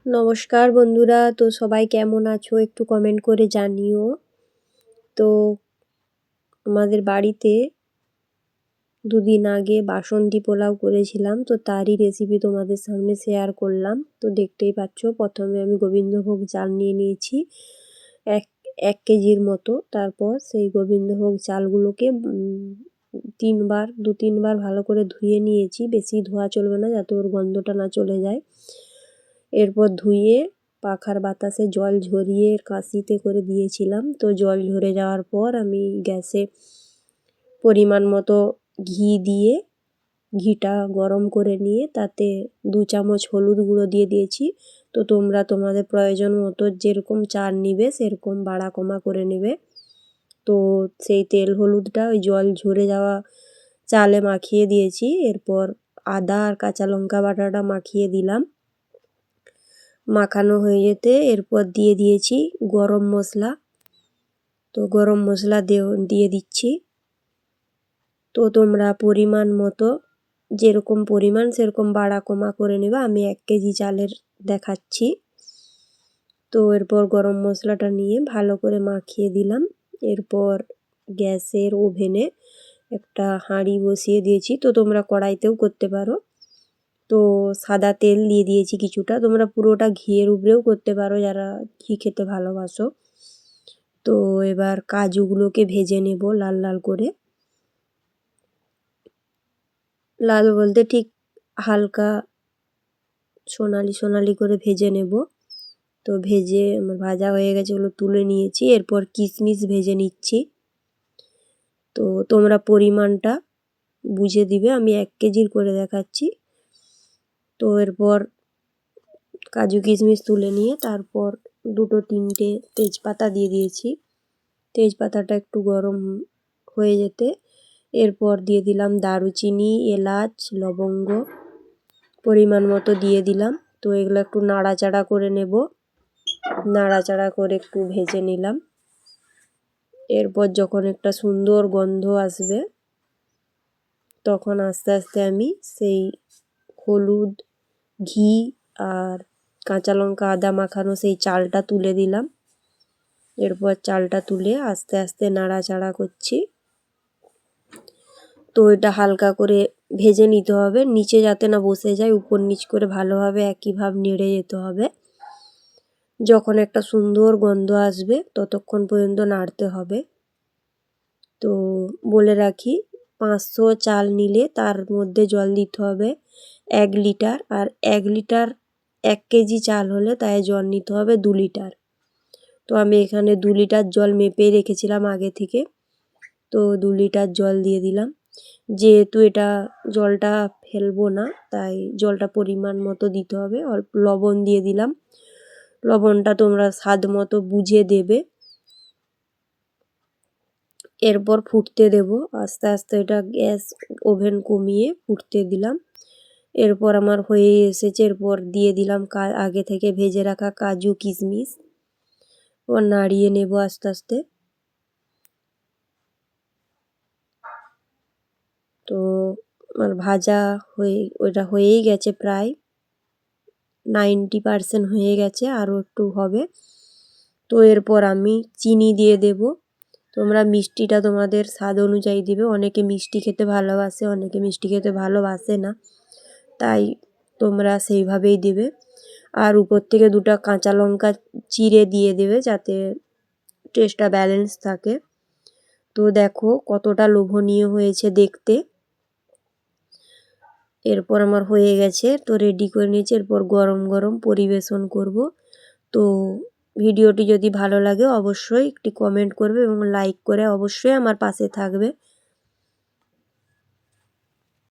নমস্কার বন্ধুরা, তো সবাই কেমন আছো একটু কমেন্ট করে জানিও। তো আমাদের বাড়িতে দুদিন আগে বাসন্তী পোলাও করেছিলাম, তো তারই রেসিপি তোমাদের সামনে শেয়ার করলাম। তো দেখতেই পাচ্ছ, প্রথমে আমি গোবিন্দভোগ চাল নিয়ে নিয়েছি এক এক কেজির মতো। তারপর সেই গোবিন্দভোগ চালগুলোকে দু তিনবার ভালো করে ধুয়ে নিয়েছি। বেশি ধোয়া চলবে না, যাতে ওর গন্ধটা না চলে যায়। এরপর ধুয়ে পাখার বাতাসে জল ঝরিয়ে কাঁচিতে করে দিয়েছিলাম। তো জল ঝরে যাওয়ার পর আমি গ্যাসে পরিমাণ মতো ঘি দিয়ে ঘিটা গরম করে নিয়ে তাতে 2 চামচ হলুদ গুঁড়ো দিয়ে দিয়েছি। তো তোমরা তোমাদের প্রয়োজন মতো যেরকম চাল নিবে সেরকম বাড়া কমা করে নেবে। তো সেই তেল হলুদটা ওই জল ঝরে যাওয়া চালে মাখিয়ে দিয়েছি। এরপর আদা আর কাঁচা লঙ্কা বাটাটা মাখিয়ে দিলাম। মাখানো হয়ে যেতে এরপর দিয়ে দিয়েছি গরম মশলা। তো গরম মশলা দিয়ে দিচ্ছি। তো তোমরা পরিমাণ মতো যেরকম পরিমাণ সেরকম বাড়া কমা করে নেবে। আমি 1 কেজি চালের দেখাচ্ছি। তো এরপর গরম মশলাটা নিয়ে ভালো করে মাখিয়ে দিলাম। এরপর গ্যাসের ওভেনে একটা হাঁড়ি বসিয়ে দিয়েছি। তো তোমরা কড়াইতেও করতে পারো। তো সাদা তেল দিয়ে দিয়েছি কিছুটা, তোমরা পুরোটা ঘিয়ের উপরেও করতে পারো যারা ঘি খেতে ভালোবাসো। তো এবার কাজুগুলোকে ভেজে নেব লাল লাল করে। লাল বলতে ঠিক হালকা সোনালি সোনালি করে ভেজে নেব। তো ভেজে আমার ভাজা হয়ে গেছে, ওগুলো তুলে নিয়েছি। এরপর কিশমিশ ভেজে নিচ্ছি। তো তোমরা পরিমাণটা বুঝে দিবে, আমি 1 কেজির করে দেখাচ্ছি। তো এরপর কাজু কিশমিশ তুলে নিয়ে তারপর 2-3টে তেজপাতা দিয়ে দিয়েছি। তেজপাতাটা একটু গরম হয়ে যেতে এরপর দিয়ে দিলাম দারুচিনি, এলাচ, লবঙ্গ পরিমাণ মতো দিয়ে দিলাম। তো এগুলো একটু নাড়াচাড়া করে নেব। নাড়াচাড়া করে একটু ভেজে নিলাম। এরপর যখন একটা সুন্দর গন্ধ আসবে তখন আস্তে আস্তে আমি সেই হলুদ, ঘি আর কাঁচা লঙ্কা আদা মাখানো সেই চালটা তুলে দিলাম। এরপর চালটা তুলে আস্তে আস্তে নাড়াচাড়া করছি। তো এটা হালকা করে ভেজে নিতে হবে, নিচে যাতে না বসে যায়, উপর নিচ করে ভালোভাবে একইভাবে নেড়ে যেতে হবে। যখন একটা সুন্দর গন্ধ আসবে ততক্ষণ পর্যন্ত নাড়তে হবে। তো বলে রাখি, 500 চাল নিলে তার মধ্যে জল দিতে হবে 1 লিটার, আর 1 কেজি চাল হলে তাই জল নিতে হবে 2 লিটার। তো আমি এখানে 2 লিটার জল মেপে রেখেছিলাম আগে থেকে। তো 2 লিটার জল দিয়ে দিলাম। যেহেতু এটা জলটা ফেলবো না তাই জলটা পরিমাণ মতো দিতে হবে। অল্প লবণ দিয়ে দিলাম। লবণটা তোমরা স্বাদ মতো বুঝে দেবে। এরপর ফুটতে দেব আস্তে আস্তে, এটা গ্যাস ওভেন কমিয়ে ফুটতে দিলাম। এরপর আমার হয়ে এসেছে। এরপর দিয়ে দিলাম আগে থেকে ভেজে রাখা কাজু কিশমিশ। ও নাড়িয়ে নেব আস্তে আস্তে। তো আমার ভাজা ওটা হয়েই গেছে, প্রায় 90% হয়ে গেছে, আরও একটু হবে। তো এরপর আমি চিনি দিয়ে দেব। তোমরা মিষ্টিটা তোমাদের স্বাদ অনুযায়ী দিবে। অনেকে মিষ্টি খেতে ভালোবাসে, অনেকে মিষ্টি খেতে ভালোবাসে না, তাই তোমরা সেইভাবেই দেবে। আর উপর থেকে 2টা কাঁচা লঙ্কা চিড়ে দিয়ে দেবে যাতে টেস্টটা ব্যালেন্স থাকে। তো দেখো কতটা লোভনীয় হয়েছে দেখতে। এরপর আমার হয়ে গেছে, তো রেডি করে নিয়েছি। এরপর গরম গরম পরিবেশন করব। তো ভিডিওটি যদি ভালো লাগে অবশ্যই একটি কমেন্ট করবে এবং লাইক করে অবশ্যই আমার পাশে থাকবে।